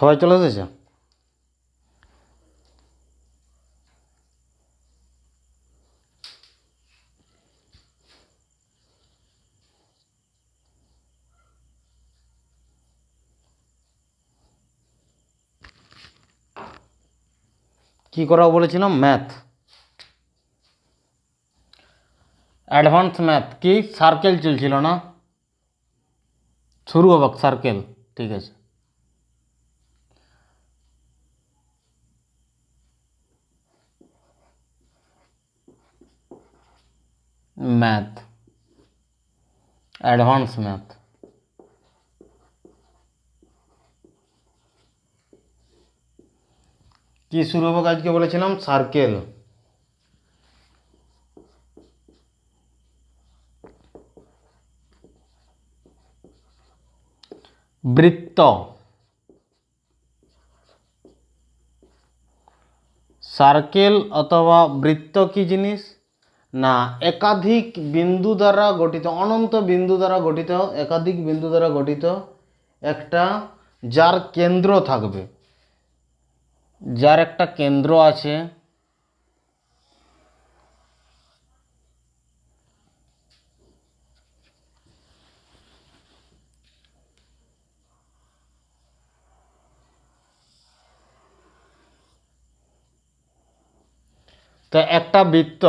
সবাই চলে এসেছে? কি করা বলেছিলাম? Math, advance math. কি সার্কেল চলছিল না? শুরু হবে সার্কেল, ঠিক আছে। Math, advance math. কি শুরু হবে আজকে বলেছিলাম? সার্কেল। বৃত্ত, সার্কেল অথবা বৃত্ত কি জিনিস না? একাধিক বিন্দু দ্বারা গঠিত, অনন্ত বিন্দু দ্বারা গঠিত, একাধিক বিন্দু দ্বারা গঠিত একটা, যার কেন্দ্র থাকবে, যার একটা কেন্দ্র আছে। তো একটা বৃত্ত,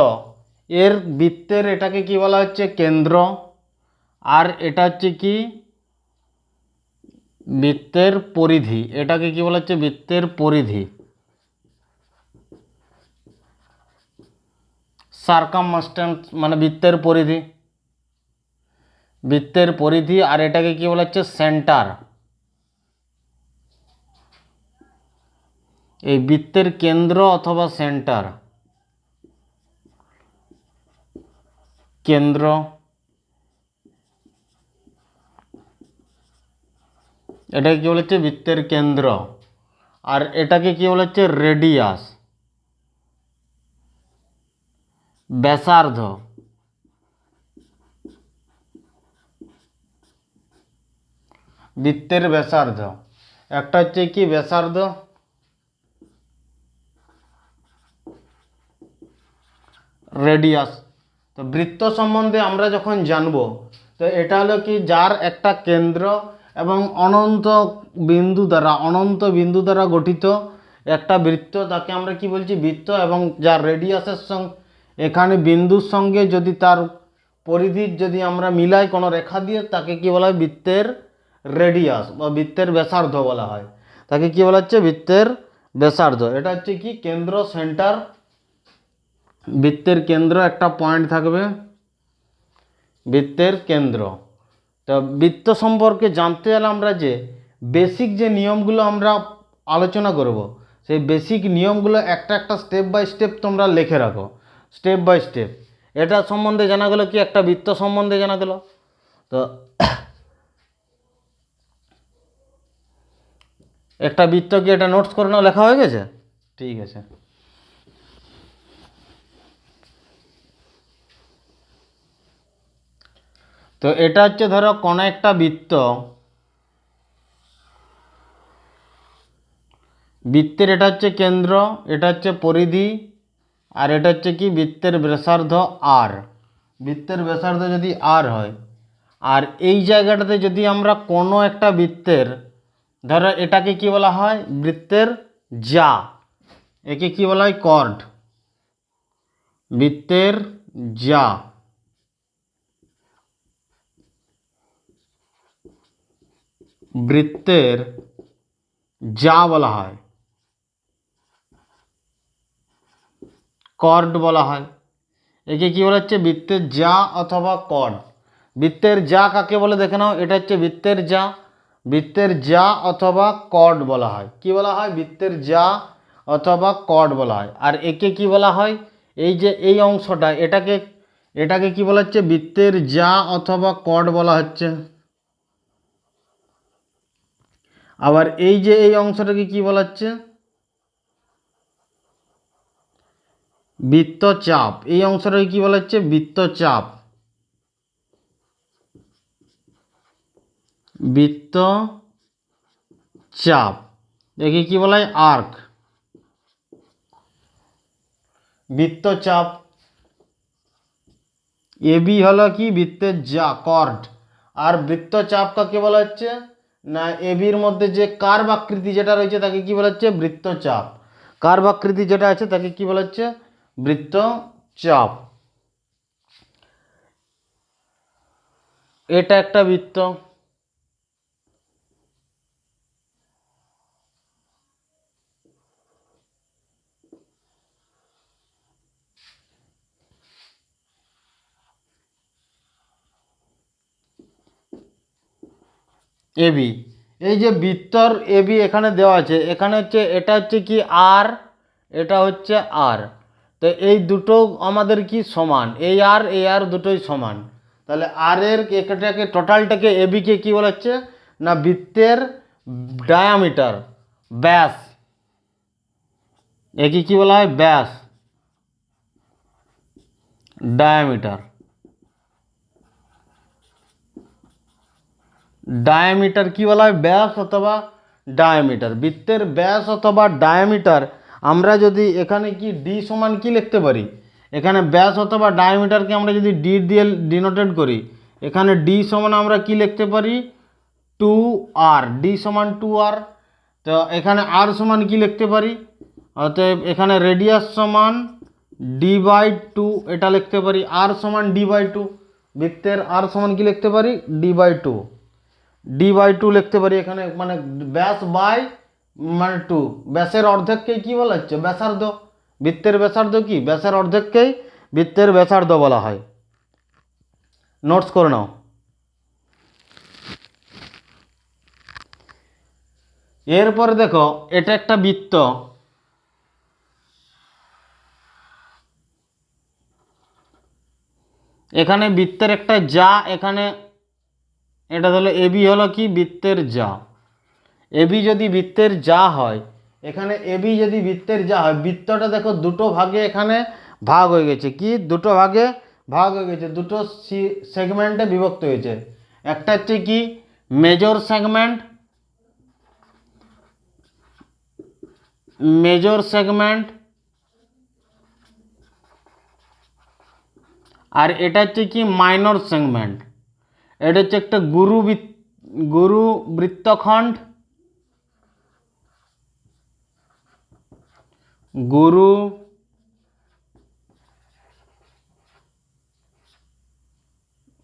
এর বৃত্তের এটাকে কি বলা হচ্ছে? কেন্দ্র। আর এটা হচ্ছে কি? বৃত্তের পরিধি। এটাকে কি বলা হচ্ছে? বৃত্তের পরিধি। সার্কামস্ট্যান্স মানে বৃত্তের পরিধি, বৃত্তের পরিধি। আর এটাকে কি বলা হচ্ছে? সেন্টার। এই বৃত্তের কেন্দ্র অথবা সেন্টার, কেন্দ্র। এটাকে কি বলা হচ্ছে? বৃত্তের কেন্দ্র। আর এটাকে কি বলা হচ্ছে? রেডিয়াস, ব্যাসার্ধ। বৃত্তের ব্যাসার্ধ, একটা হচ্ছে কি ব্যাসার্ধ, রেডিয়াস। তো বৃত্ত সম্বন্ধে আমরা যখন জানবো, তো এটা হলো কি? যার একটা কেন্দ্র এবং অনন্ত বিন্দু দ্বারা গঠিত একটা বৃত্ত, তাকে আমরা কি বলছি? বৃত্ত। এবং যার রেডিয়াসের সঙ্গে, এখানে বিন্দুর সঙ্গে যদি তার পরিধির যদি আমরা মিলাই কোনো রেখা দিয়ে, তাকে কি বলা হয়? বৃত্তের রেডিয়াস বা বৃত্তের ব্যাসার্ধ বলা হয়। তাকে কি বলা হচ্ছে? বৃত্তের ব্যাসার্ধ। এটা হচ্ছে কি? কেন্দ্র, সেন্টার। বৃত্তের কেন্দ্র একটা পয়েন্ট থাকবে, বৃত্তের কেন্দ্র। তো বৃত্ত সম্পর্কে জানতে গেলে আমরা যে বেসিক যে নিয়মগুলো আমরা আলোচনা করব, সেই বেসিক নিয়মগুলো একটা একটা স্টেপ বাই স্টেপ তোমরা লিখে রাখো, স্টেপ বাই স্টেপ। এটা সম্বন্ধে জানা গেল কি? একটা বৃত্ত সম্বন্ধে জানা গেল। তো একটা বৃত্ত কি? এটা নোটস করে নাও, লেখা হয়ে গেছে? ঠিক আছে। তো এটা হচ্ছে ধরো কোনো একটা বৃত্ত, বৃত্তের এটা হচ্ছে কেন্দ্র, এটা হচ্ছে পরিধি, আর এটা হচ্ছে কি? বৃত্তের ব্যাসার্ধ আর। বৃত্তের ব্যাসার্ধ যদি আর হয়, আর এই জায়গাটাতে যদি আমরা কোনো একটা বৃত্তের, ধরো এটাকে কি বলা হয়? বৃত্তের যা। একে কি বলা হয়? কর্ড। বৃত্তের যা, বৃত্তের যা বলা হয়, কর্ড বলা হয়। একে কি বলা হচ্ছে? বৃত্তের যা অথবা কর্ড। বৃত্তের যা কাকে বলে দেখে নাও। এটা হচ্ছে বৃত্তের যা। বৃত্তের যা অথবা কর্ড বলা হয়। কি বলা হয়? বৃত্তের যা অথবা কর্ড বলা হয়। আর একে কি বলা হয়? এই যে এই অংশটা, এটাকে এটাকে কি বলা হচ্ছে? বৃত্তের যা অথবা কর্ড বলা হচ্ছে। আবার এই যে এই অংশটাকে কি বলা হচ্ছে? বৃত্তচাপ। এই অংশটাকে কি বলা হচ্ছে? বৃত্তচাপ। বৃত্তচাপ। দেখি কি বলা হয়, আর্ক। বৃত্তচাপ, এবি হলো কি বৃত্তের যা কর্ড, আর বৃত্তচাপ কাকে বলা হচ্ছে না, এবির মধ্যে যে কার্ভ আকৃতি যেটা রয়েছে তাকে কি বলা হচ্ছে, বৃত্তচাপ। কার্ভ আকৃতি যেটা আছে তাকে কি বলা হচ্ছে, বৃত্তচাপ। এটা একটা বৃত্ত, এবি। এই যে বৃত্তর এবি এখানে দেওয়া আছে, এখানে হচ্ছে এটা হচ্ছে কি আর, এটা হচ্ছে আর। তো এই দুটো আমাদের কি সমান, এই আর দুটোই সমান। তাহলে আর এর এটাকে টোটালটাকে এবিকে কি বলা হচ্ছে না, বৃত্তের ডায়ামিটার, ব্যাস। একে কি বলা হয়, ব্যাস, ডায়ামিটার। ডায়ামিটার কি বলা হয়, ব্যাস অথবা ডায়ামিটার। বৃত্তের ব্যাস অথবা ডায়ামিটার আমরা যদি এখানে কি ডি সমান কি লিখতে পারি, এখানে ব্যাস অথবা ডায়ামিটারকে আমরা যদি ডি দিয়ে ডিনোটেড করি, এখানে ডি সমান আমরা কি লিখতে পারি, 2r, ডি সমান 2r। তো এখানে আর সমান কি লিখতে পারি, অতএব এখানে রেডিয়াস সমান d/2, এটা লিখতে পারি। আর সমান d/2, বৃত্তের আর সমান কি লিখতে পারি, d/2, d/2 লিখতে পারি এখানে, মানে ব্যাস বাই মানে 2, ব্যাসের অর্ধেককেই কি বলা হচ্ছে, ব্যাসার্ধ। বৃত্তের ব্যাসার্ধ কি, ব্যাসের অর্ধেককেই বৃত্তের ব্যাসার্ধ বলা হয়। নোটস করে নাও। এরপরে দেখো, এটা একটা বৃত্ত, এখানে বৃত্তের একটা যা, এখানে এটা হলো এবি, হলো কি বৃত্তের যা। এবি যদি বৃত্তের যা হয়, এখানে এবি যদি বৃত্তের যা হয়, বৃত্তটা দেখো দুটো ভাগে এখানে ভাগ হয়ে গেছে, কি দুটো ভাগে ভাগ হয়ে গেছে, দুটো সেগমেন্টে বিভক্ত হয়েছে। একটা হচ্ছে কি মেজর সেগমেন্ট, মেজর সেগমেন্ট, আর এটা হচ্ছে কি মাইনর সেগমেন্ট। এটা হচ্ছে একটা গুরু বৃত্তখণ্ড, গুরু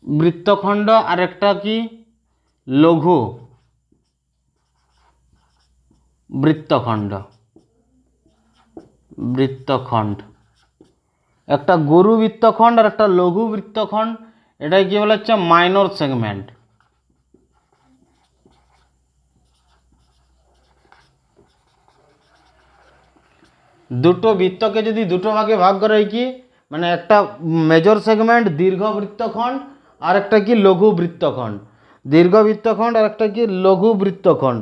বৃত্তখণ্ড, আর একটা কি লঘু বৃত্তখণ্ড, বৃত্তখণ্ড। একটা গুরু বৃত্তখণ্ড আর একটা লঘু বৃত্তখণ্ড, এটাই কি বলা হচ্ছে, মাইনর সেগমেন্ট। দুটো বৃত্তকে যদি দুটো ভাগে ভাগ করা হয় কি, মানে একটা মেজর সেগমেন্ট দীর্ঘ বৃত্তখণ্ড আর একটা কি লঘু বৃত্তখণ্ড, দীর্ঘ বৃত্তখণ্ড আর একটা কি লঘু বৃত্তখণ্ড,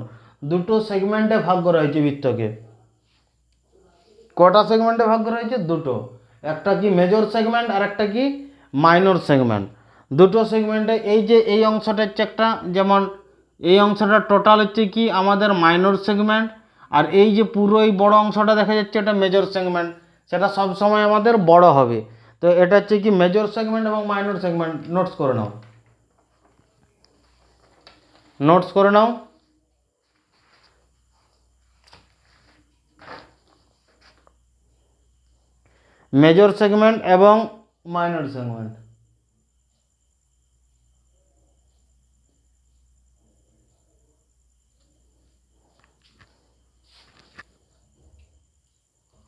দুটো সেগমেন্টে ভাগ করা হয়েছে বৃত্তকে। কটা সেগমেন্টে ভাগ করা হয়েছে, দুটো, একটা কি মেজর সেগমেন্ট আর একটা কি মাইনর সেগমেন্ট। দুটো সেগমেন্টে এই যে এই অংশটা হচ্ছে একটা, যেমন এই অংশটা টোটাল হচ্ছে কি আমাদের মাইনর সেগমেন্ট, আর এই যে পুরো এই বড় অংশটা দেখা যাচ্ছে এটা মেজর সেগমেন্ট, সেটা সব সময় আমাদের বড় হবে। তো এটা হচ্ছে কি মেজর সেগমেন্ট এবং মাইনর সেগমেন্ট। নোটস করে নাও, নোটস করে নাও। মেজর সেগমেন্ট এবং মাইনর সেগমেন্ট।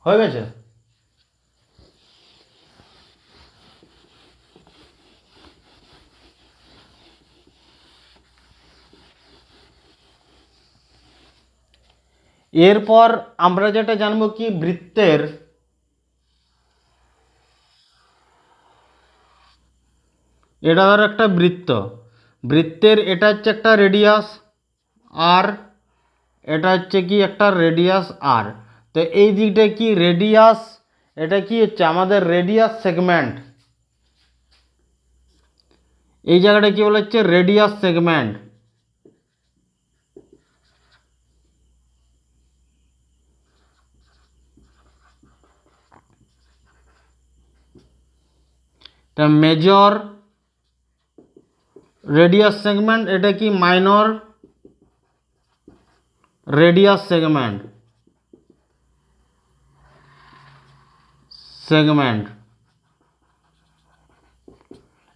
হয়ে গেছে। এরপর আমরা যেটা জানবো কি, বৃত্তের, এটা ধরো একটা বৃত্ত, বৃত্তের এটা হচ্ছে একটা রেডিয়াস আর, এটা হচ্ছে কি একটা রেডিয়াস আর। তো এই দিকটা কি রেডিয়াস, এটা কি হচ্ছে আমাদের রেডিয়াস সেগমেন্ট, এই জায়গাটা কি বলা হচ্ছে, রেডিয়াস সেগমেন্ট। এটা মেজর রেডিয়াস সেগমেন্ট, এটা কি মাইনর রেডিয়াস সেগমেন্ট।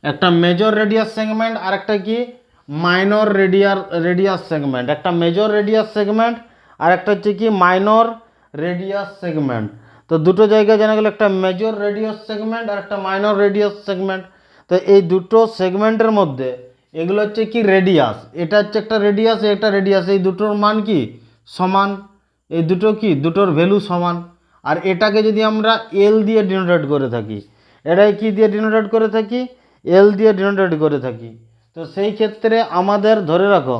একটা মেজর রেডিয়াস সেগমেন্ট আর একটা কি মাইনর রেডিয়াস সেগমেন্ট। একটা মেজর রেডিয়াস সেগমেন্ট আর একটা হচ্ছে কি মাইনর রেডিয়াস সেগমেন্ট। তো দুটো জায়গায় জানা গেল, একটা মেজর রেডিয়াস সেগমেন্ট আর একটা মাইনর রেডিয়াস সেগমেন্ট। তো এই দুটো সেগমেন্টের মধ্যে এগুলো হচ্ছে কি রেডিয়াস, এটা হচ্ছে একটা রেডিয়াস, একটা রেডিয়াস, এই দুটোর মান কি সমান, এই দুটো কি দুটোর ভ্যালু সমান। আর এটাকে যদি আমরা এল দিয়ে ডিনোটেট করে থাকি, এটাই কি দিয়ে ডিনোটেট করে থাকি, এল দিয়ে ডিনোটেট করে থাকি। তো সেই ক্ষেত্রে আমাদের ধরে রাখো,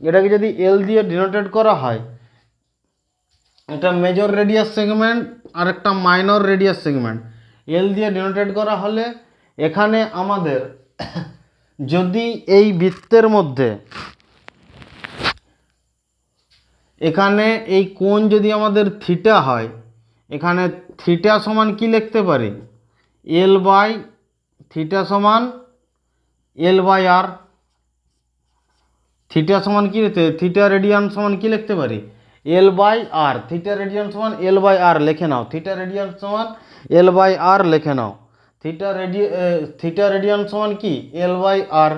এটাকে যদি এল দিয়ে ডিনোটেট করা হয়, এটা মেজর রেডিয়াস সেগমেন্ট আর একটা মাইনর রেডিয়াস সেগমেন্ট, এল দিয়ে ডিনোটেট করা হলে এখানে আমাদের যদি এই বৃত্তের মধ্যে এখানে এই কোণ যদি আমাদের থিটা হয়, এখানে থিটা সমান কি লিখতে পারি, এল বাই থিটা সমান এল বাই আর। থিটা সমান কি লিখতে, থিটা রেডিয়ান সমান কি লিখতে পারি, L by R. Theta radian সমান এল বাই আর লিখে নাও, থিটা রেডিয়ান সমান এল বাই আর লিখে নাও। থিটা রেডিয়ান সমান কি এল বাই আর।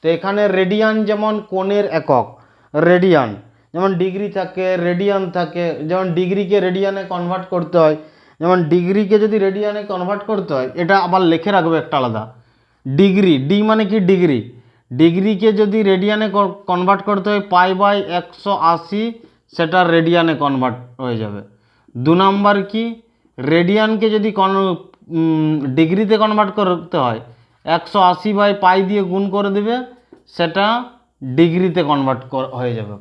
তো এখানে রেডিয়ান যেমন কোণের একক, রেডিয়ান যেমন ডিগ্রি থাকে, রেডিয়ান থাকে, যেমন ডিগ্রিকে রেডিয়ানে কনভার্ট করতে হয়, যেমন ডিগ্রিকে যদি রেডিয়ানে কনভার্ট করতে হয়, এটা আবার লিখে রাখবে একটা আলাদা, ডিগ্রি, ডি মানে কি ডিগ্রি, ডিগ্রিকে যদি রেডিয়ানে কনভার্ট করতে হয় পাই বাই 180, সেটা রেডিয়ানে কনভার্ট হয়ে যাবে। 2 নাম্বার কি, রেডিয়ানকে যদি ডিগ্রিতে কনভার্ট করতে হয় 180 বাই পাই দিয়ে গুণ করে দেবে, সেটা ডিগ্রিতে কনভার্ট হয়ে যাবে।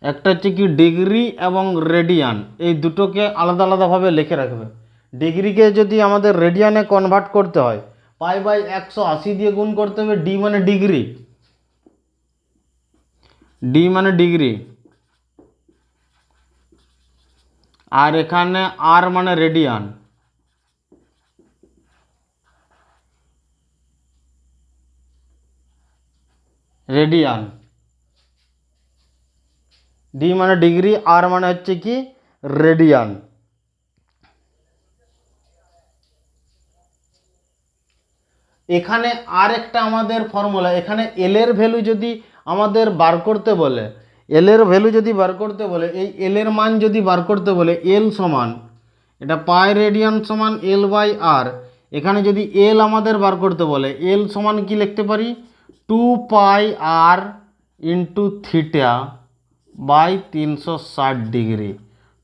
একটা হচ্ছে কি ডিগ্রি এবং রেডিয়ান, এই দুটোকে আলাদা আলাদাভাবে লিখে রাখবে। ডিগ্রিকে যদি আমাদের রেডিয়ানে কনভার্ট করতে হয় পাই বাই 180 দিয়ে গুণ করতে হবে, ডি মানে ডিগ্রি, ডি মানে ডিগ্রি, আর এখানে আর মানে রেডিয়ান, রেডিয়ান, ডি মানে ডিগ্রি, আর মানে হচ্ছে কি রেডিয়ান। এখানে আর একটা আমাদের ফর্মুলা, এখানে এল এর ভ্যালু যদি আমাদের বার করতে বলে, এল এর ভ্যালু যদি বার করতে বলে, এই এল এর মান যদি বার করতে বলে, এল সমান এটা পাই রেডিয়ান সমান এল বাই আর। এখানে যদি এল আমাদের বার করতে বলে, এল সমান কি লিখতে পারি, 2 পাই আর into theta by 360 degree,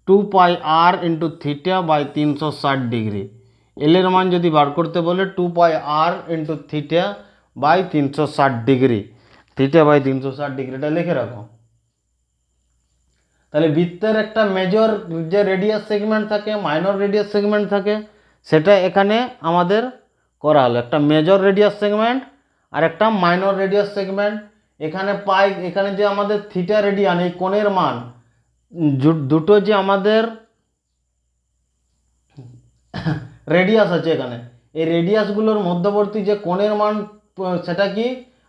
2 pi আর into theta by 360 degree. L এর মান যদি বার করতে বলে 2 পাই আর into theta by 360 degree, theta by 360 ডিগ্রিটা লিখে রাখো। তাহলে বৃত্তের একটা মেজর যে রেডিয়াস সেগমেন্ট থাকে, মাইনর রেডিয়াস সেগমেন্ট থাকে, সেটা এখানে আমাদের করা হলো, একটা মেজর রেডিয়াস সেগমেন্ট আর একটা মাইনর রেডিয়াস সেগমেন্ট। এখানে পাই, এখানে যে আমাদের থিটা রেডিয়ান এই কোণের মান, দুটো যে আমাদের রেডিয়াস আছে এখানে, এই রেডিয়াসগুলোর মধ্যবর্তী যে কোণের মান, সেটা কি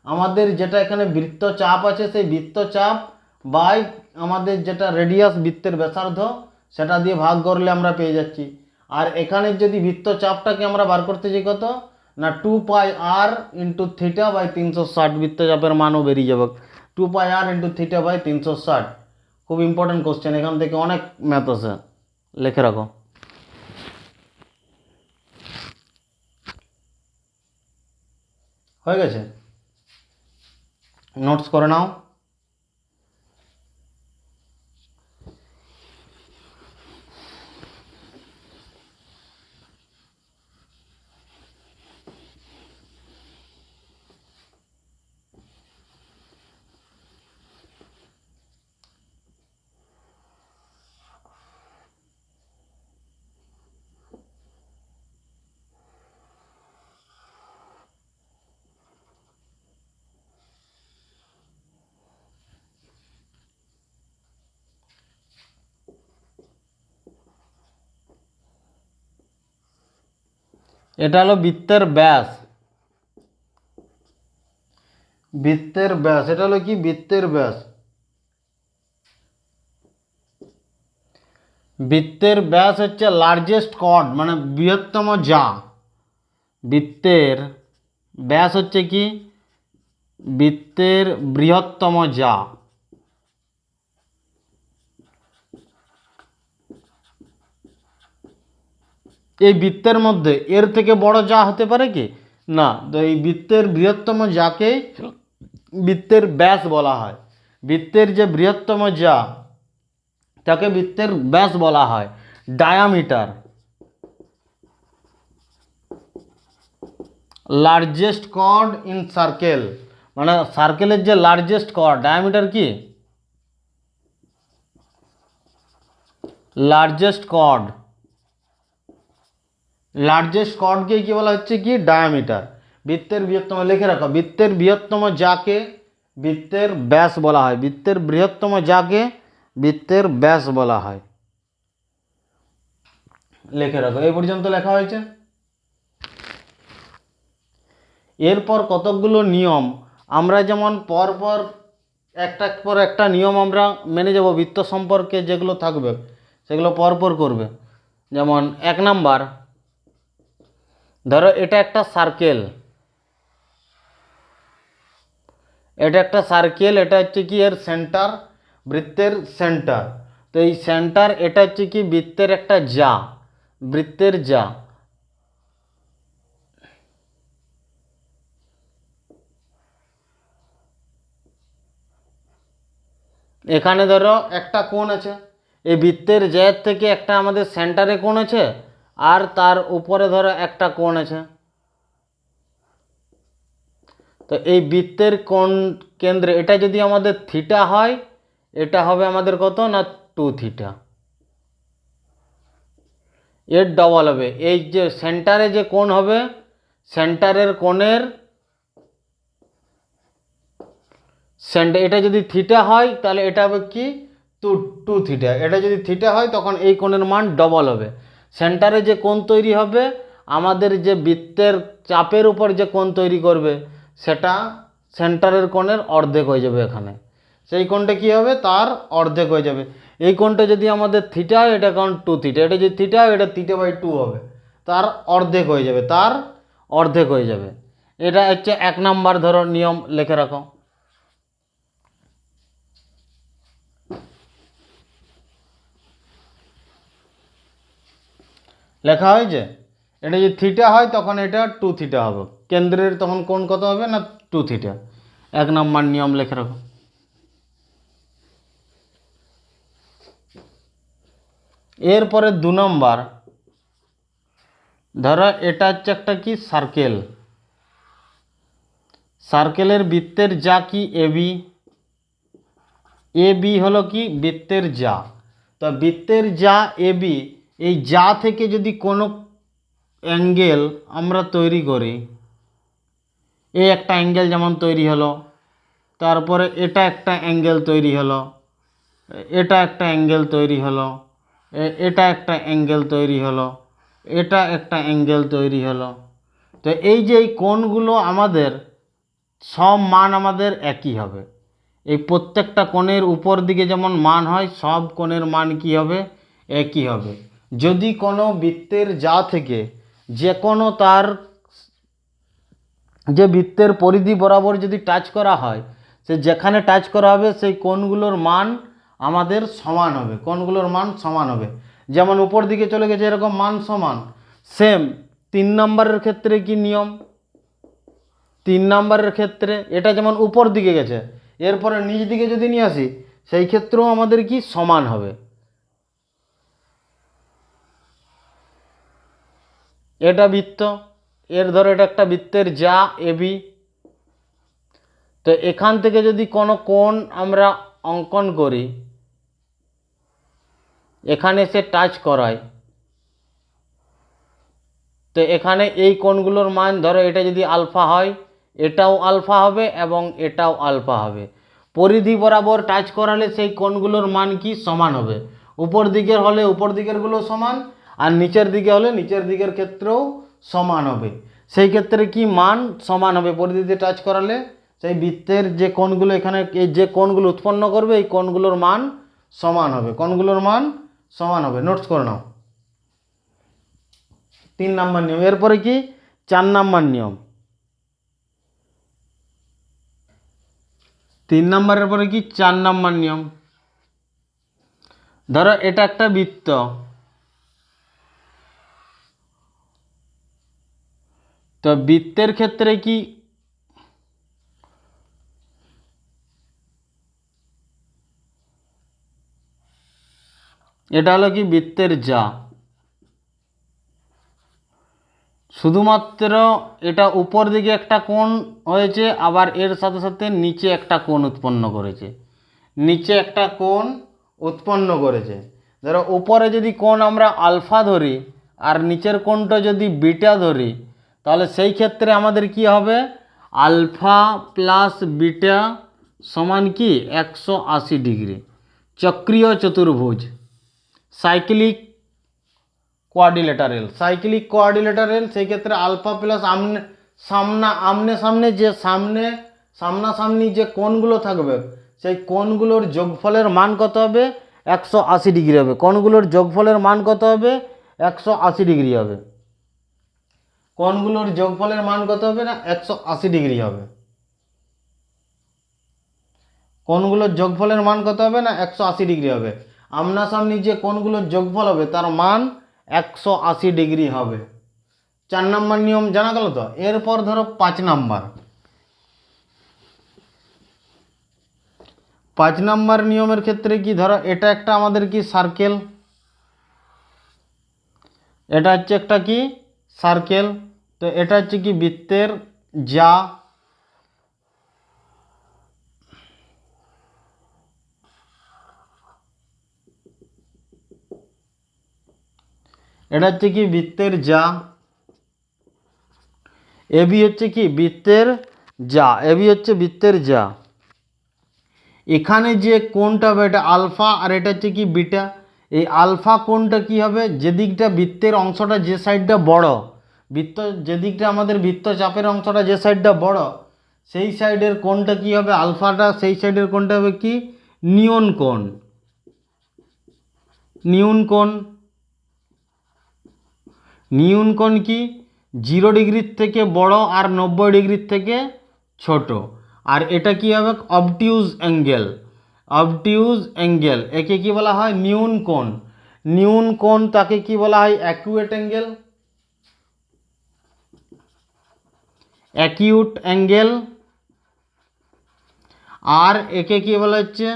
আমাদের যেটা এখানে বৃত্তচাপ আছে, সেই বৃত্তচাপ বাই আমাদের যেটা রেডিয়াস বৃত্তের ব্যাসার্ধ, সেটা দিয়ে ভাগ করলে আমরা পেয়ে যাচ্ছি। আর এখানে যদি বৃত্তচাপটাকে আমরা বার করতে যাই কত না, 2 পাই আর ইন্টু থিটা বাই 360, বৃত্তচাপের মানও বেরিয়ে যাবে 2 পাই আর ইন্টু থিটা বাই 360। খুব ইম্পর্টেন্ট কোশ্চেন, এখান থেকে অনেক ম্যাথ আছে, লিখে রাখো। হয়ে গেছে, নোটস করে নাও। এটা হলো বৃত্তের ব্যাস, বৃত্তের ব্যাস, এটা হলো কি বৃত্তের ব্যাস। বৃত্তের ব্যাস হচ্ছে লার্জেস্ট কর্ড, মানে বৃহত্তম যা। বৃত্তের ব্যাস হচ্ছে কি বৃত্তের বৃহত্তম যা। এই বৃত্তের মধ্যে এর থেকে বড় যা হতে পারে কি না, তো এই বৃত্তের বৃহত্তম যাকে বৃত্তের ব্যাস বলা হয়। বৃত্তের যে বৃহত্তম যা তাকে বৃত্তের ব্যাস বলা হয়, diameter. Largest chord in circle, মানে সার্কেলের যে লার্জেস্ট কর্ড, ডায়ামিটার কি লার্জেস্ট কর্ড। লার্জেস্ট কর্ডকে কি বলা হচ্ছে কি ডায়ামিটার। বৃত্তের বৃহত্তম, লিখে রাখো, বৃত্তের বৃহত্তম যাকে বৃত্তের ব্যাস বলা হয়। বৃত্তের বৃহত্তম যাকে বৃত্তের ব্যাস বলা হয়, লিখে রাখো। এই পর্যন্ত লেখা হয়েছে। এরপর কতকগুলো নিয়ম আমরা যেমন পরপর একটার পর একটা নিয়ম আমরা মেনে যাব বৃত্ত সম্পর্কে, যেগুলো থাকবে সেগুলো পরপর করবে। যেমন 1 নাম্বার, ধরো এটা একটা সার্কেল, এটা একটা সার্কেল, এটা হচ্ছে কি এর সেন্টার, বৃত্তের সেন্টার। তো এই সেন্টার, এটা হচ্ছে কি বৃত্তের একটা যা, বৃত্তের যা। এখানে ধরো একটা কোণ আছে, এই বৃত্তের জ্যার থেকে একটা আমাদের সেন্টারে কোণ আছে, আর তার উপরে ধরো একটা কোণ আছে। তো এই বৃত্তের কোণ কেন্দ্রে এটা যদি আমাদের থিটা হয়, এটা হবে আমাদের কত না 2 থিটা। এর ডবল হবে এই যে সেন্টারে যে কোণ হবে, সেন্টারের কোণের সেন্টার, এটা যদি থিটা হয় তাহলে এটা হবে কি 2 থিটা। এটা যদি থিটা হয় তখন এই কোণের মান ডবল হবে। সেন্টারে যে কোণ তৈরি হবে, আমাদের যে বৃত্তের চাপের উপর যে কোণ তৈরি করবে, সেটা সেন্টারের কোণের অর্ধেক হয়ে যাবে এখানে। সেই কোণটা কি হবে, তার অর্ধেক হয়ে যাবে। এই কোণটা যদি আমাদের থিটা হয়, এটা কারণ 2 থিটা, এটা যদি থিটা হয়, এটা θ/2 হবে, তার অর্ধেক হয়ে যাবে, তার অর্ধেক হয়ে যাবে। এটা হচ্ছে 1 নাম্বার ধরো নিয়ম, লিখে রাখো। লেখা হয়েছে। এটা যদি থিটা হয় তখন এটা 2 থিটা হবে, কেন্দ্রের তখন কোণ কত হবে না 2 থিটা। 1 নম্বর নিয়ম লিখে রাখো। এরপরে 2 নম্বর, ধরো এটা হচ্ছে একটা কি সার্কেল, সার্কেলের বৃত্তের যা কি এবি। এবি হলো কি বৃত্তের যা। তো বৃত্তের যা এবি, এই যা থেকে যদি কোনো অ্যাঙ্গেল আমরা তৈরি করি, এই একটা অ্যাঙ্গেল যেমন তৈরি হলো, তারপরে এটা একটা অ্যাঙ্গেল তৈরি হলো, এটা একটা অ্যাঙ্গেল তৈরি হলো, এটা একটা অ্যাঙ্গেল তৈরি হলো, এটা একটা অ্যাঙ্গেল তৈরি হলো। তো এই যে এই কোণগুলো আমাদের সব মান আমাদের একই হবে। এই প্রত্যেকটা কোণের উপর দিকে যেমন মান হয়, সব কোণের মান কি হবে, একই হবে। যদি কোনো বৃত্তের যা থেকে যে কোনো তার যে বৃত্তের পরিধি বরাবর যদি টাচ করা হয়, সে যেখানে টাচ করা হবে সেই কোণগুলোর মান আমাদের সমান হবে, কোণগুলোর মান সমান হবে। যেমন উপর দিকে চলে গেছে এরকম মান সমান। সেম 3 নম্বরের ক্ষেত্রে কি নিয়ম, 3 নম্বরের ক্ষেত্রে এটা যেমন উপর দিকে গেছে, এরপরে নিচ দিকে যদি নিয়ে আসি, সেই ক্ষেত্রেও আমাদের কি সমান হবে। এটা বৃত্ত, এর ধরো এটা একটা বৃত্তের যা এবি। তো এখান থেকে যদি কোনো কোণ আমরা অঙ্কন করি, এখানে সে টাচ করায়, তো এখানে এই কোণগুলোর মান ধরো এটা যদি আলফা হয়, এটাও আলফা হবে এবং এটাও আলফা হবে। পরিধি বরাবর টাচ করালে সেই কোণগুলোর মান কি সমান হবে। উপর দিকের হলে উপর দিকেরগুলো সমান, আর নিচের দিকে হলে নিচের দিকের ক্ষেত্রেও সমান হবে। সেই ক্ষেত্রে কি মান সমান হবে, পরিধিতে টাচ করালে সেই বৃত্তের যে কোণগুলো এখানে এই যে কোণগুলো উৎপন্ন করবে এই কোণগুলোর মান সমান হবে, কোণগুলোর মান সমান হবে। নোটস করে নাও 3 নম্বর নিয়ম। এরপরে কি 4 নম্বর নিয়ম। 3 নম্বরের পরে কি 4 নম্বর নিয়ম। ধরো এটা একটা বৃত্ত, তো বৃত্তের ক্ষেত্রে কি এটা হলো কি বৃত্তের যা, শুধুমাত্র এটা উপর দিকে একটা কোণ হয়েছে, আবার এর সাথে সাথে নিচে একটা কোণ উৎপন্ন করেছে, নিচে একটা কোণ উৎপন্ন করেছে। ধরো উপরে যদি কোণ আমরা আলফা ধরি আর নিচের কোণটা যদি বিটা ধরি, তাহলে সেই ক্ষেত্রে আমাদের কি হবে, আলফা প্লাস বিটা সমান কি 180 ডিগ্রি, চক্রীয় চতুর্ভুজ, সাইক্লিক কোয়াড্রিল্যাটারাল, সাইক্লিক কোয়াড্রিল্যাটারাল। সেই ক্ষেত্রে আলফা প্লাস আমনে সামনে যে সামনাসামনি যে কোণগুলো থাকবে সেই কোণগুলোর যোগফলের মান কত হবে, 180 ডিগ্রি হবে। কোণগুলোর যোগফলের মান কত হবে, 180 ডিগ্রি হবে। কোণগুলোর যোগফলের মান কত হবে না, 180 ডিগ্রি হবে। কোণগুলোর যোগফলের মান কত হবে না, 180 ডিগ্রি হবে। আমনাসামনি যে কোণগুলোর যোগফল হবে তার মান 180 ডিগ্রি হবে। 4 নম্বর নিয়ম জানা গেল তো। এরপর ধরো 5 নম্বর। 5 নম্বর নিয়মের ক্ষেত্রে কি, ধরো এটা একটা আমাদের কি সার্কেল, এটা হচ্ছে একটা কি সার্কেল, তো এটা হচ্ছে কি বৃত্তের যা, এটা হচ্ছে কি বৃত্তের যা, এবি হচ্ছে কি বৃত্তের যা, এবি হচ্ছে বৃত্তের যা। এখানে যে কোণটা হবে এটা আলফা আর এটা হচ্ছে কি বিটা। এই আলফা কোণটা কি হবে, যেদিকটা বৃত্তের অংশটা যে সাইডটা বড়, বৃত্ত যেদিকটা আমাদের বৃত্তচাপের অংশটা যে সাইডটা বড়, সেই সাইডের কোণটা কি হবে, আলফাটা, সেই সাইডের কোণটা হবে কি নিয়ন কোণ, নিয়ন কোণ। নিয়ন কোণ কি 0 ডিগ্রির থেকে বড় আর 90 ডিগ্রির থেকে ছোট। আর এটা কি হবে, অবটিউজ অ্যাঙ্গেল, অবটিউজ অ্যাঙ্গেল, একে কি বলা হয় নিয়ন কোণ। নিয়ন কোণ তাকে কি বলা হয়, অ্যাকিউট অ্যাঙ্গেল, অ্যাকিউট অ্যাঙ্গেল। আর একে কি বলা হচ্ছে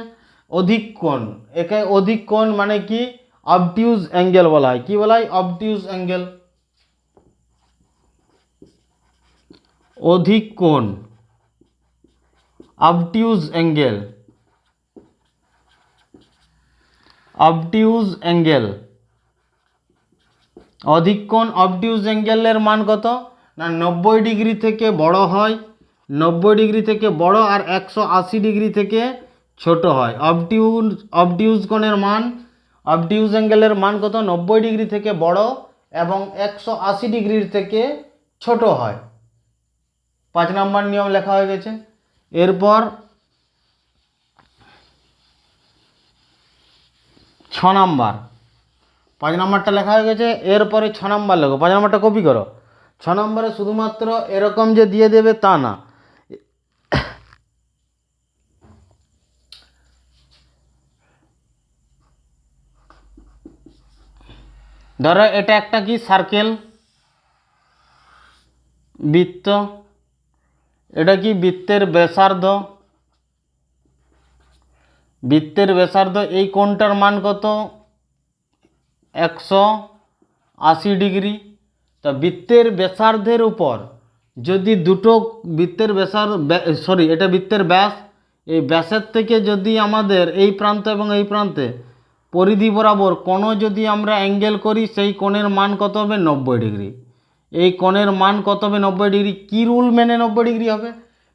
অধিক কোণ, একে অধিক কোণ মানে কি অবটিউজ অ্যাঙ্গেল বলা হয়। কি বলা হয়, অবটিউজ অ্যাঙ্গেল, অধিক কোণ, অবটিউজ অ্যাঙ্গেল, অবটিউজ অ্যাঙ্গেল। অধিক কোণ অবটিউজ অ্যাঙ্গেলের মান কত না 90 ডিগ্রি থেকে বড় হয়, 90 ডিগ্রি থেকে বড় আর 180 ডিগ্রি থেকে ছোট হয়। অবটিউজ কোণের মান, অবটিউজ অ্যাঙ্গেলের মান কত, 90 ডিগ্রি থেকে বড় এবং 180 ডিগ্রির থেকে ছোট হয়। 5 নম্বর নিয়ম লেখা হয়ে গেছে। এরপর 6 নম্বর, 5 নম্বরটা লেখা হয়ে গেছে। এরপরে 6 নম্বর লেখো, 5 নম্বরটা কপি করো। 6 নম্বরে শুধুমাত্র এরকম যে দিয়ে দেবে তা না, ধরো এটা একটা কি সার্কেল, বৃত্ত, এটা কি বৃত্তের ব্যাসার্ধ, বৃত্তের ব্যাসার্ধ, এই কোণটার মান কত 180 ডিগ্রি। তা বৃত্তের ব্যাসার্ধের উপর যদি দুটো বৃত্তের এটা বৃত্তের ব্যাস, এই ব্যাসের থেকে যদি আমাদের এই প্রান্ত এবং এই প্রান্তে পরিধি বরাবর কোনো যদি আমরা অ্যাঙ্গেল করি, সেই কোণের মান কত হবে 90 ডিগ্রি। এই কোণের মান কত হবে 90 ডিগ্রি। কী রুল মেনে 90 ডিগ্রি হবে,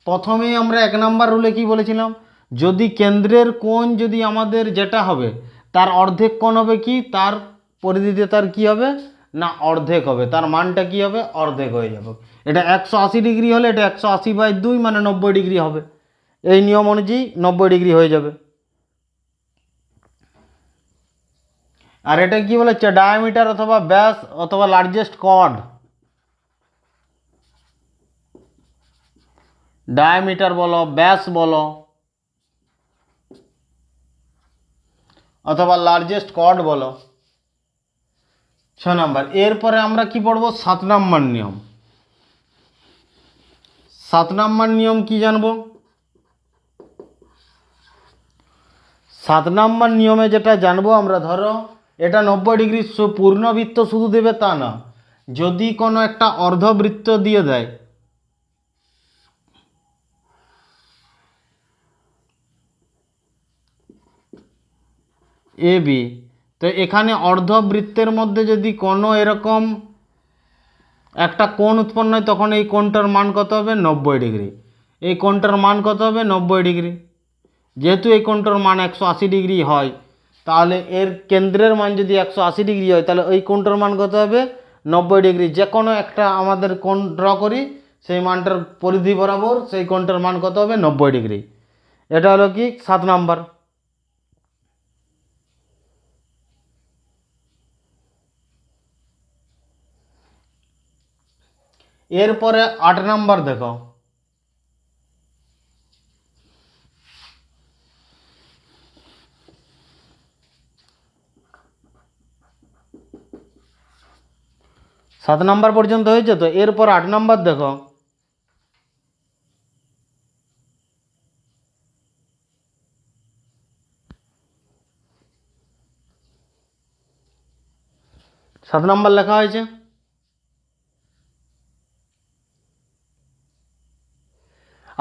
প্রথমেই আমরা 1 নম্বর রুলে কি বলেছিলাম, যদি কেন্দ্রের কোণ যদি আমাদের যেটা হবে তার অর্ধেক কোণ হবে কি, তার পরিধিতে তার কি হবে না অর্ধেক হবে, তার মানটা কি হবে, অর্ধেক হয়ে যাবে। এটা 180 ডিগ্রি হলে এটা 180/2 মানে 90 ডিগ্রি হবে। এই নিয়ম অনুযায়ী 90 ডিগ্রি হয়ে যাবে। আর এটা কি বলেছে, ডায়ামিটার অথবা ব্যাস অথবা লার্জেস্ট কর্ড, ডায়ামিটার বলো, ব্যাস বলো অথবা লার্জেস্ট কর্ড বলো। 6 নাম্বার। এরপরে আমরা কি পড়বো, 7 নাম্বার নিয়ম। 7 নাম্বার নিয়ম কি জানবো? 7 নাম্বার নিয়মে যেটা জানবো আমরা, ধরো এটা 90 ডিগ্রি পূর্ণবৃত্ত শুধু দেবে তা না, যদি কোনো একটা অর্ধবৃত্ত দিয়ে দেয়, এ বি, তো এখানে অর্ধবৃত্তের মধ্যে যদি কোনো এরকম একটা কোণ উৎপন্ন হয়, তখন এই কোণটার মান কত হবে, 90 ডিগ্রি। এই কোণটার মান কত হবে, 90 ডিগ্রি। যেহেতু এই কোণটার মান 180 ডিগ্রি হয়, তাহলে এর কেন্দ্রের মান যদি 180 ডিগ্রি হয়, তাহলে ওই কোণটার মান কত হবে, 90 ডিগ্রি। যে কোনো একটা আমাদের কোণ ড্র করি, সেই মানটার পরিধি বরাবর সেই কোণটার মান কত হবে, 90 ডিগ্রি। এটা হলো কি 7 নাম্বার। এরপরে 8 নাম্বার দেখো। 7 নাম্বার পর্যন্ত হয়েছে তো, এরপর 8 নাম্বার দেখো। সাত নাম্বার লেখা হয়েছে,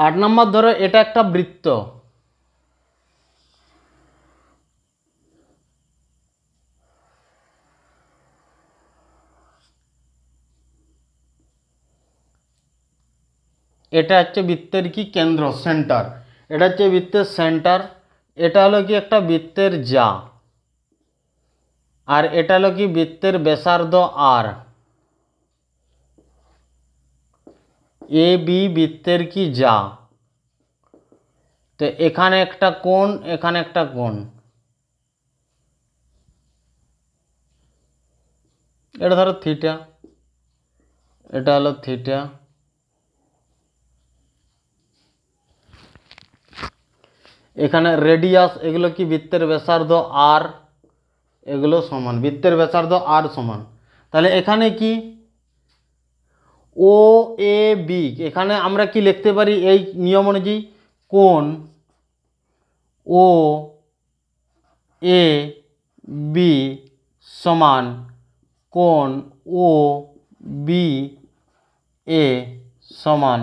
আট নাম্বার ধরো এটা একটা বৃত্ত, এটা হচ্ছে বৃত্তের কি কেন্দ্র, সেন্টার। এটা হচ্ছে বৃত্তের সেন্টার। এটা হলো কি একটা বৃত্তের যা, আর এটা হলো কি বৃত্তের ব্যাসার্ধ আর। এ বি বৃত্তের কি যা, তো এখানে একটা কোণ, এখানে একটা কোণ, এটা ধরো থিটা, এটা হলো থিটা। এখানে রেডিয়াস, এগুলো কি বৃত্তের ব্যাসার্ধ আর, এগুলো সমান, বৃত্তের ব্যাসার্ধ আর সমান। তাহলে এখানে কি ও এ বি, এখানে আমরা কি লিখতে পারি এই নিয়ম অনুযায়ী, কোণ ও এ বি সমান কোণ ও বি এ সমান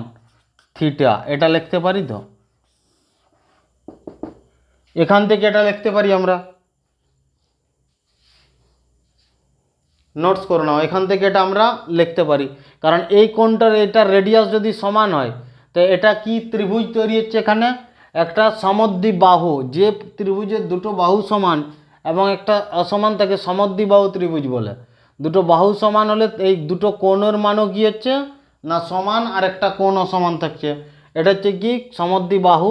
থিটা, এটা লিখতে পারি তো। এখান থেকে এটা লিখতে পারি আমরা, নোটস করে নাও, এখান থেকে এটা আমরা লিখতে পারি। কারণ এই কোণটার এটার রেডিয়াস যদি সমান হয়, তো এটা কি ত্রিভুজ তৈরি হচ্ছে, এখানে একটা সমদ্বিবাহু, যে ত্রিভুজের দুটো বাহু সমান এবং একটা অসমান থাকে সমদ্বিবাহু ত্রিভুজ বলে। দুটো বাহু সমান হলে এই দুটো কোণের মানও কি হচ্ছে না সমান, আর একটা কোণ অসমান থাকছে। এটা হচ্ছে কি সমদ্বিবাহু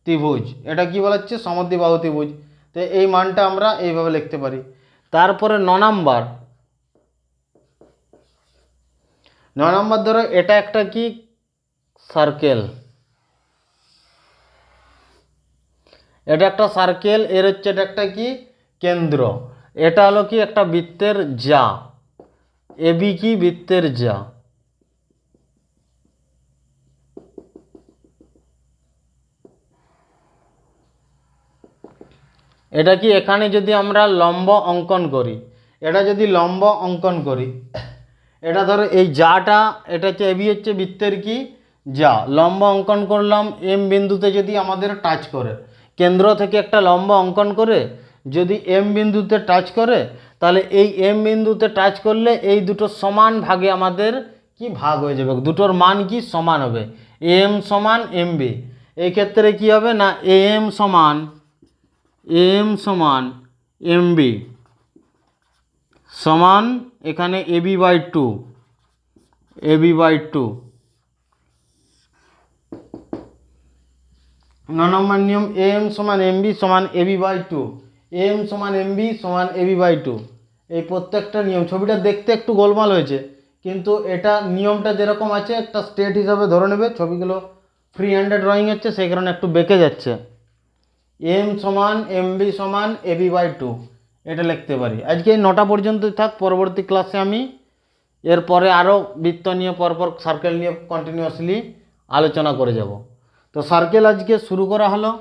ত্রিভুজ, এটা কি বলা হচ্ছে, সমদ্বিবাহু ত্রিভুজ। তো এই মানটা আমরা এইভাবে লিখতে পারি। তারপরে 9 নাম্বার, 9 নম্বর ধরো এটা একটা কি সার্কেল, এটা একটা সার্কেল, এর হচ্ছে এটা একটা কি কেন্দ্র। এটা হলো কি একটা বৃত্তের যা, এবি কি বৃত্তের যা। এটা কি এখানে যদি আমরা লম্ব অঙ্কন করি, এটা যদি লম্ব অঙ্কন করি, এটা ধরো এই যাটা, এটা হচ্ছে এবি হচ্ছে বৃত্তের কি যা, লম্ব অঙ্কন করলাম এম বিন্দুতে, যদি আমাদের টাচ করে, কেন্দ্র থেকে একটা লম্ব অঙ্কন করে যদি এম বিন্দুতে টাচ করে, তাহলে এই এম বিন্দুতে টাচ করলে এই দুটো সমান ভাগে আমাদের কি ভাগ হয়ে যাবে, দুটোর মান কি সমান হবে, এম সমান এম বি। এই ক্ষেত্রে কি হবে না এম সমান এম বি সমান এখানে AB/2, AB/2। 9 নম্বর নিয়ম AM সমান MB সমান AB/2, AM সমান MB সমান AB/2। এই প্রত্যেকটা নিয়ম, ছবিটা দেখতে একটু গোলমাল হয়েছে, কিন্তু এটা নিয়মটা যেরকম আছে একটা স্টেট হিসাবে ধরে নেবে। ছবিগুলো ফ্রি হ্যান্ডে ড্রয়িং হচ্ছে, সেই কারণে একটু বেঁকে যাচ্ছে। M সমান MB সমান AB/2 এটা লিখতে পারি। আজকে 9টা পর্যন্ত থাক, পরবর্তী ক্লাসে আমি এরপরে আরও বৃত্ত নিয়ে পরপর সার্কেল নিয়ে কন্টিনিউয়াসলি আলোচনা করে যাব। তো সার্কেল আজকে শুরু করা হলো।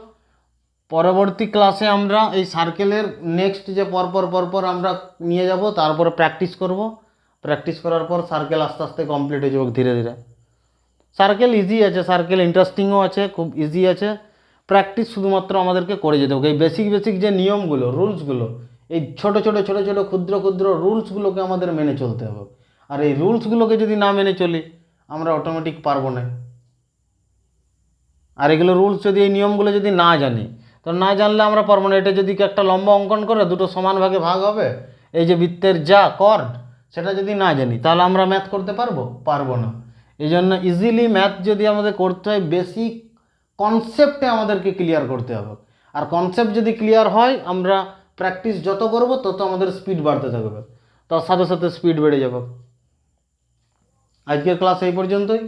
পরবর্তী ক্লাসে আমরা এই সার্কেলের নেক্সট যে পরপর আমরা নিয়ে যাব, তারপরে প্র্যাকটিস করব। প্র্যাকটিস করার পর সার্কেল আস্তে আস্তে কমপ্লিট হয়ে যাবে ধীরে ধীরে। সার্কেল ইজি আছে, সার্কেল ইন্টারেস্টিংও আছে, খুব ইজি আছে। প্র্যাকটিস শুধুমাত্র আমাদেরকে করে যেতে হবে। এই বেসিক যে নিয়মগুলো, রুলসগুলো, এই ছোট ছোট ক্ষুদ্র রুলসগুলোকে আমাদের মেনে চলতে হবে। আর এই রুলসগুলোকে যদি না মেনে চলি, আমরা অটোমেটিক পারবো না। আর এগুলো রুলস যদি, এই নিয়মগুলো যদি না জানি, তো না জানলে আমরা পারবো না। এটা যদি একটা লম্বা অঙ্কন করে দুটো সমান ভাগে ভাগ হবে, এই যে বৃত্তের যা কর্ড, সেটা যদি না জানি, তাহলে আমরা ম্যাথ করতে পারবো না। এই জন্য ইজিলি ম্যাথ যদি আমাদের করতে হয়, বেসিক কনসেপ্টে আমাদেরকে ক্লিয়ার করতে হবে। আর কনসেপ্ট যদি ক্লিয়ার হয়, আমরা প্র্যাকটিস যত করব তত আমাদের স্পিড বাড়তে থাকবে, তার সাথে সাথে স্পিড বেড়ে যাবে। আজকের ক্লাস এই পর্যন্তই।